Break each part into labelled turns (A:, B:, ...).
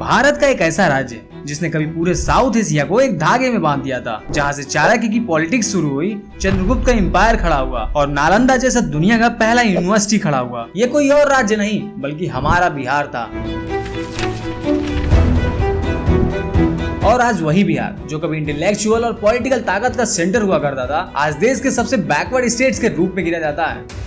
A: भारत का एक ऐसा राज्य जिसने कभी पूरे साउथ एशिया को एक धागे में बांध दिया था, जहाँ से चाणक्य की पॉलिटिक्स शुरू हुई, चंद्रगुप्त का एम्पायर खड़ा हुआ और नालंदा जैसा दुनिया का पहला यूनिवर्सिटी खड़ा हुआ। ये कोई और राज्य नहीं बल्कि हमारा बिहार था। और आज वही बिहार जो कभी इंटेलेक्चुअल और पॉलिटिकल ताकत का सेंटर हुआ करता था, आज देश के सबसे बैकवर्ड स्टेट्स के रूप में गिना जाता है।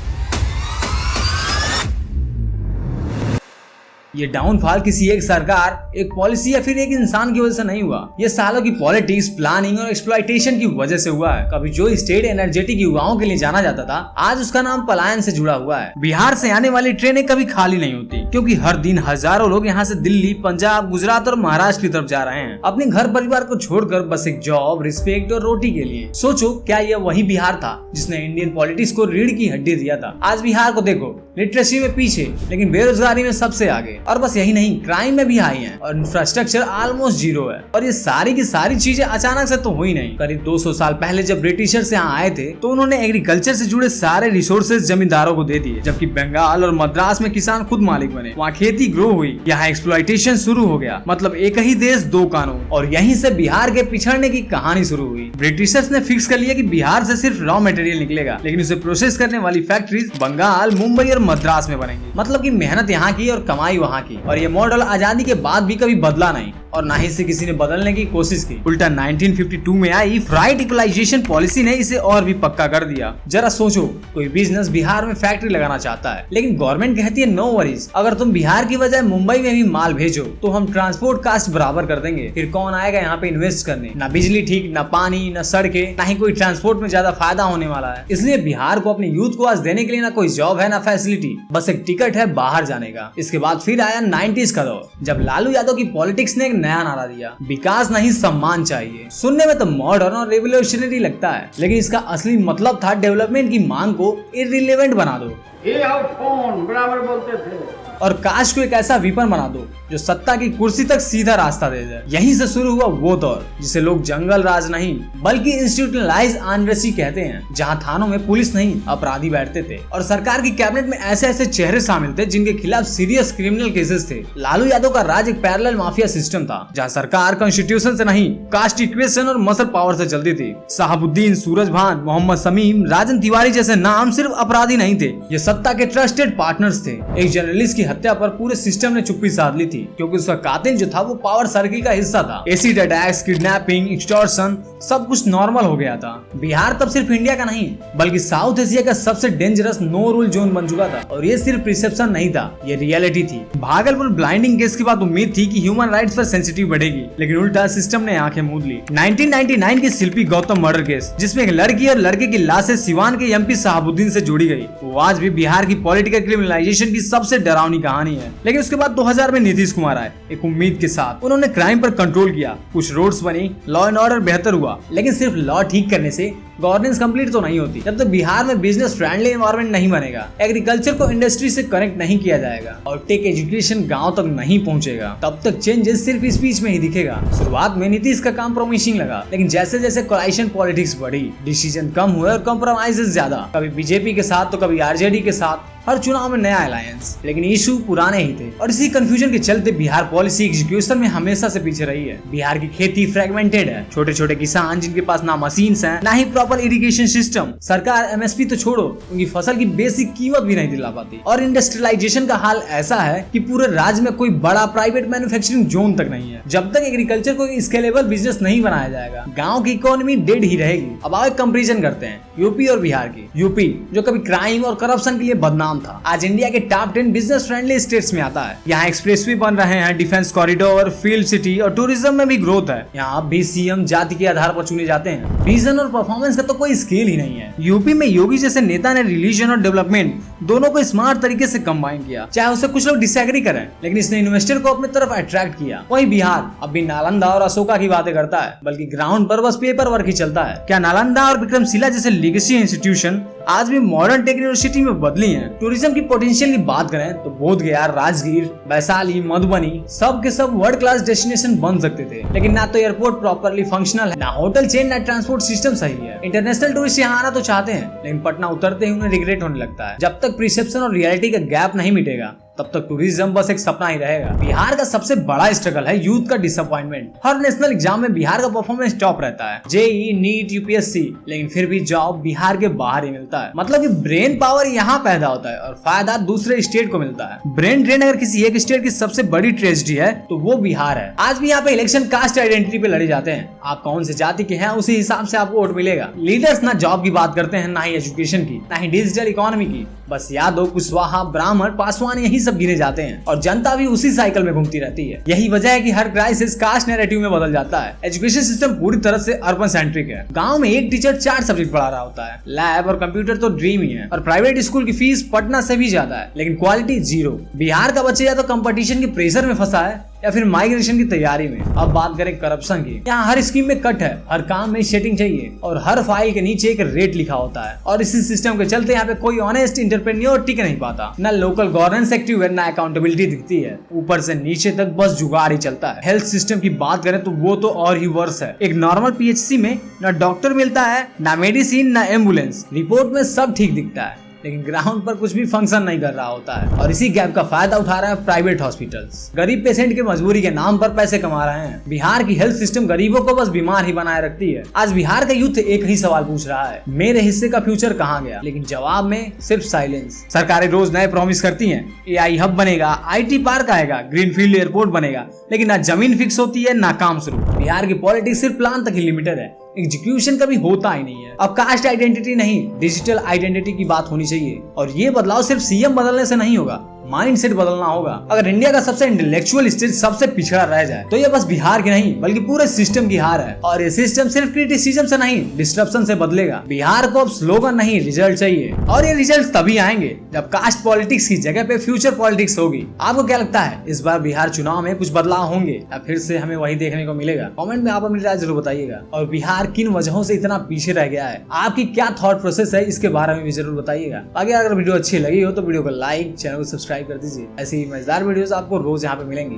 A: ये डाउनफॉल किसी एक सरकार, एक पॉलिसी या फिर एक इंसान की वजह से नहीं हुआ। ये सालों की पॉलिटिक्स, प्लानिंग और एक्सप्लॉइटेशन की वजह से हुआ है। कभी जो स्टेट एनर्जेटिक युवाओं के लिए जाना जाता था, आज उसका नाम पलायन से जुड़ा हुआ है। बिहार से आने वाली ट्रेनें कभी खाली नहीं होती, क्योंकि हर दिन हजारों लोग यहाँ से दिल्ली, पंजाब, गुजरात और महाराष्ट्र की तरफ जा रहे हैं, अपने घर परिवार को छोड़कर बस एक जॉब, रिस्पेक्ट और रोटी के लिए। सोचो, क्या यह वही बिहार था जिसने इंडियन पॉलिटिक्स को रीढ़ की हड्डी दिया था? आज बिहार को देखो, लिटरेसी में पीछे लेकिन बेरोजगारी में सबसे आगे। और बस यही नहीं, क्राइम में भी हाई है और इंफ्रास्ट्रक्चर ऑलमोस्ट जीरो है। और ये सारी की सारी चीजें अचानक से तो हुई नहीं। करीब 200 साल पहले जब ब्रिटिशर्स यहाँ आए थे तो उन्होंने एग्रीकल्चर से जुड़े सारे रिसोर्सेज जमींदारों को दे दिए, जबकि बंगाल और मद्रास में किसान खुद मालिक बने। वहाँ खेती ग्रो हुई, यहाँ एक्सप्लॉइटेशन शुरू हो गया। मतलब एक ही देश दो कानून। और यहीं से बिहार के पिछड़ने की कहानी शुरू हुई। ब्रिटिशर्स ने फिक्स कर लिया कि बिहार से सिर्फ रॉ मटेरियल निकलेगा, लेकिन उसे प्रोसेस करने वाली फैक्ट्रीज बंगाल, मुंबई और मद्रास में बनेंगी। मतलब कि मेहनत यहाँ की और कमाई वहाँ की। और ये मॉडल आजादी के बाद भी कभी बदला नहीं और ना ही इसे किसी ने बदलने की कोशिश की। उल्टा 1952 में आई फ्राइट इक्वलाइजेशन पॉलिसी ने इसे और भी पक्का कर दिया। जरा सोचो, कोई बिजनेस बिहार में फैक्ट्री लगाना चाहता है, लेकिन गवर्नमेंट कहती है नो वरीज, अगर तुम बिहार की बजाय मुंबई में भी माल भेजो तो हम ट्रांसपोर्ट कास्ट बराबर कर देंगे। फिर कौन आएगा यहाँ पे इन्वेस्ट करने? ना बिजली ठीक, ना पानी, ना सड़कें, ना ही कोई ट्रांसपोर्ट में ज्यादा फायदा होने वाला है। इसलिए बिहार को अपने यूथ को आज देने के लिए ना कोई जॉब है, ना फैसिलिटी, बस एक टिकट है बाहर जाने का। इसके बाद फिर आया 90s का दौर, जब लालू यादव की पॉलिटिक्स ने एक नया नारा दिया, विकास नहीं सम्मान चाहिए। सुनने में तो मॉडर्न और रेवोल्यूशनरी लगता है, लेकिन इसका असली मतलब था डेवलपमेंट की मांग को इररिलेवेंट बना दो।
B: ये कौन बराबर बोलते थे।
A: और काश को एक ऐसा विपन बना दो जो सत्ता की कुर्सी तक सीधा रास्ता दे दे। यहीं से शुरू हुआ वो दौर जिसे लोग जंगल राज नहीं बल्कि इंस्टीट्यूशनलाइज आनरेसी कहते हैं, जहां थानों में पुलिस नहीं अपराधी बैठते थे और सरकार की कैबिनेट में ऐसे ऐसे चेहरे शामिल थे जिनके खिलाफ सीरियस क्रिमिनल केसेस थे। लालू यादव का राज एक पैरेलल माफिया सिस्टम था, जहाँ सरकार कॉन्स्टिट्यूशन से नहीं, कास्ट इक्वेशन और मसल पावर से चलती थी। साहबुद्दीन, सूरजभान, मोहम्मद शमीम, राजन तिवारी जैसे नाम सिर्फ अपराधी नहीं थे, ये सत्ता के ट्रस्टेड पार्टनर्स थे। एक जर्नलिस्ट की हत्या पर पूरे सिस्टम ने चुप्पी साध ली थी, क्योंकि उसका कातिल जो था वो पावर सर्किल का हिस्सा था। एसिड अटैक्स, किडनैपिंग, एक्सटॉर्शन, सब कुछ नॉर्मल हो गया था। बिहार तब सिर्फ इंडिया का नहीं बल्कि साउथ एशिया का सबसे डेंजरस नो रूल जोन बन चुका था। और ये सिर्फ रिसेप्शन नहीं था, ये रियलिटी थी। भागलपुर ब्लाइंडिंग केस के बाद उम्मीद थी कि ह्यूमन राइट्स पर सेंसिटिव बढ़ेगी, लेकिन उल्टा सिस्टम ने आंखें मूंद ली। 1999 की शिल्पी गौतम मर्डर केस, जिसमें एक लड़की और लड़के की लाशें सिवान के एमपी साहबुद्दीन से जोड़ी गई, वो आज भी बिहार की पॉलिटिकल क्रिमिनलाइजेशन की सबसे डरावनी कहानी है। लेकिन उसके बाद 2000 में नीतीश कुमार आए, एक उम्मीद के साथ। उन्होंने क्राइम पर कंट्रोल किया, कुछ रोड्स बनी, लॉ एंड ऑर्डर बेहतर हुआ। लेकिन सिर्फ लॉ ठीक करने से गवर्नेंस कंप्लीट तो नहीं होती। जब तक बिहार में बिजनेस फ्रेंडली एनवायरनमेंट नहीं बनेगा, एग्रीकल्चर को इंडस्ट्री से कनेक्ट नहीं किया जाएगा और टेक एजुकेशन गांव तक नहीं पहुंचेगा, तब तक चेंजेस सिर्फ स्पीच में ही दिखेगा। शुरुआत में नीतीश का काम प्रॉमिसिंग लगा, लेकिन जैसे जैसे कोलाइशन पॉलिटिक्स बढ़ी, डिसीजन कम हुए और कॉम्प्रोमाइजेस ज्यादा, कभी बीजेपी के साथ तो कभी आरजेडी के साथ, हर चुनाव में नया अलायंस, लेकिन इशू पुराने ही थे। और इसी कंफ्यूजन के चलते बिहार पॉलिसी एग्जीक्यूशन में हमेशा से पीछे रही है। बिहार की खेती फ्रेगमेंटेड है, छोटे छोटे किसान जिनके पास ना मशीन्स हैं, ना ही प्रॉपर इरिगेशन सिस्टम। सरकार एमएसपी तो छोड़ो, उनकी फसल की बेसिक कीमत भी नहीं दिला पाती। और इंडस्ट्रियलाइजेशन का हाल ऐसा है कि पूरे राज्य में कोई बड़ा प्राइवेट मैन्युफैक्चरिंग जोन तक नहीं है। जब तक एग्रीकल्चर को स्केलेबल बिजनेस नहीं बनाया जाएगा, गाँव की इकोनॉमी डेड ही रहेगी। अब आओ एक कंपेरिजन करते हैं यूपी और बिहार की। यूपी जो कभी क्राइम और करप्शन के लिए बदनाम था, आज इंडिया के टॉप 10 बिजनेस फ्रेंडली स्टेट्स में आता है। यहाँ एक्सप्रेसवे बन रहे हैं, डिफेंस कॉरिडोर, फील्ड सिटी और टूरिज्म में भी ग्रोथ है। यहाँ अब भी सीएम जाति के आधार पर चुने जाते हैं। विजन और परफॉर्मेंस का तो कोई स्केल ही नहीं है। यूपी में योगी जैसे नेता ने रिलीजन और डेवलपमेंट दोनों को स्मार्ट तरीके से कंबाइन किया, चाहे उससे कुछ लोग डिसएग्री करें, लेकिन इसने इन्वेस्टर को अपनी तरफ अट्रैक्ट किया। वही बिहार अब भी नालंदा और अशोका की बातें करता है, बल्कि ग्राउंड पर बस पेपर वर्क ही चलता है। क्या नालंदा और विक्रमशिला जैसे लीगेसी इंस्टीट्यूशन आज भी मॉडर्न टेक यूनिवर्सिटी में बदली हैं? टूरिज्म की पोटेंशियल की बात करें तो बोधगया, राजगीर, वैशाली, मधुबनी सब के सब वर्ल्ड क्लास डेस्टिनेशन बन सकते थे, लेकिन ना तो एयरपोर्ट प्रॉपर्ली फंक्शनल है, ना होटल चेन, ना ट्रांसपोर्ट सिस्टम सही है। इंटरनेशनल टूरिस्ट यहाँ आना तो चाहते हैं, लेकिन पटना उतरते ही उन्हें रिग्रेट होने लगता है। जब तक प्रिसेप्शन और रियलिटी का गैप नहीं मिटेगा, तब तक टूरिज्म बस एक सपना ही रहेगा। बिहार का सबसे बड़ा स्ट्रगल है यूथ का डिसअपॉइंटमेंट। हर नेशनल एग्जाम में बिहार का परफॉर्मेंस टॉप रहता है, जेई, नीट, यूपीएससी, लेकिन फिर भी जॉब बिहार के बाहर ही मिलता है। मतलब कि ब्रेन पावर यहाँ पैदा होता है और फायदा दूसरे स्टेट को मिलता है। ब्रेन ड्रेन अगर किसी एक स्टेट की सबसे बड़ी ट्रेजेडी है तो वो बिहार है। आज भी यहाँ पे इलेक्शन कास्ट आइडेंटिटी पे लड़े जाते हैं। आप कौन से जाति के हैं उसी हिसाब से आपको वोट मिलेगा। लीडर्स ना जॉब की बात करते हैं, ना ही एजुकेशन की, ना ही डिजिटल इकोनॉमी की। बस यादव, कुशवाहा, ब्राह्मण, पासवान यही सब गिने जाते हैं और जनता भी उसी साइकिल में घूमती रहती है। यही वजह है कि हर क्राइसिस कास्ट नैरेटिव में बदल जाता है। एजुकेशन सिस्टम पूरी तरह से अर्बन सेंट्रिक है। गांव में एक टीचर 4 सब्जेक्ट पढ़ा रहा होता है। लैब और कंप्यूटर तो ड्रीम ही है और प्राइवेट स्कूल की फीस पटना से भी ज्यादा है, लेकिन क्वालिटी जीरो। बिहार का बच्चा या तो कंपटीशन के प्रेशर में फंसा है या फिर माइग्रेशन की तैयारी में। अब बात करें करप्शन की, यहाँ हर स्कीम में कट है, हर काम में सेटिंग चाहिए और हर फाइल के नीचे एक रेट लिखा होता है। और इसी सिस्टम के चलते यहाँ पे कोई ऑनेस्ट इंटरप्रेन्योर टिक नहीं पाता। ना लोकल गवर्नेंस एक्टिव है, ना अकाउंटेबिलिटी दिखती है। ऊपर से नीचे तक बस जुगाड़ ही चलता है। हेल्थ सिस्टम की बात करें तो वो तो और ही वर्स है। एक नॉर्मल पीएचसी में ना डॉक्टर मिलता है, ना मेडिसिन, ना एम्बुलेंस। रिपोर्ट में सब ठीक दिखता है, लेकिन ग्राउंड पर कुछ भी फंक्शन नहीं कर रहा होता है। और इसी गैप का फायदा उठा रहा है प्राइवेट हॉस्पिटल्स। गरीब पेशेंट के मजबूरी के नाम पर पैसे कमा रहे हैं। बिहार की हेल्थ सिस्टम गरीबों को बस बीमार ही बनाए रखती है। आज बिहार का यूथ एक ही सवाल पूछ रहा है, मेरे हिस्से का फ्यूचर कहाँ गया? लेकिन जवाब में सिर्फ साइलेंस। सरकारें रोज नए प्रॉमिस करती हैं, एआई हब बनेगा, आईटी पार्क आएगा, ग्रीनफील्ड एयरपोर्ट बनेगा, लेकिन ना जमीन फिक्स होती है, ना काम शुरू। बिहार की पॉलिटिक्स सिर्फ प्लान तक ही लिमिटेड है, एग्जीक्यूशन कभी होता ही नहीं है। अब कास्ट आइडेंटिटी नहीं, डिजिटल आइडेंटिटी की बात होनी चाहिए। और ये बदलाव सिर्फ सीएम बदलने से नहीं होगा, माइंडसेट बदलना होगा। अगर इंडिया का सबसे इंटेलेक्चुअल स्टेट सबसे पिछड़ा रह जाए तो ये बस बिहार की नहीं बल्कि पूरे सिस्टम की हार है। और ये सिस्टम सिर्फ क्रिटिसिज्म से नहीं, डिस्ट्रप्शन से बदलेगा। बिहार को अब स्लोगन नहीं, रिजल्ट चाहिए। और ये रिजल्ट तभी आएंगे जब कास्ट पॉलिटिक्स की जगह पे फ्यूचर पॉलिटिक्स होगी। आपको क्या लगता है, इस बार बिहार चुनाव में कुछ बदलाव होंगे या फिर से हमें वही देखने को मिलेगा? कमेंट में आप अपनी राय जरूर बताइएगा। और बिहार किन वजहों से इतना पीछे रह गया है, आपकी क्या थॉट प्रोसेस है, इसके बारे में भी जरूर बताइएगा। आगे अगर वीडियो अच्छी लगी हो तो वीडियो को लाइक, चैनल को सब्सक्राइब कर दीजिए। ऐसी मजेदार वीडियोस आपको रोज यहाँ पे मिलेंगी।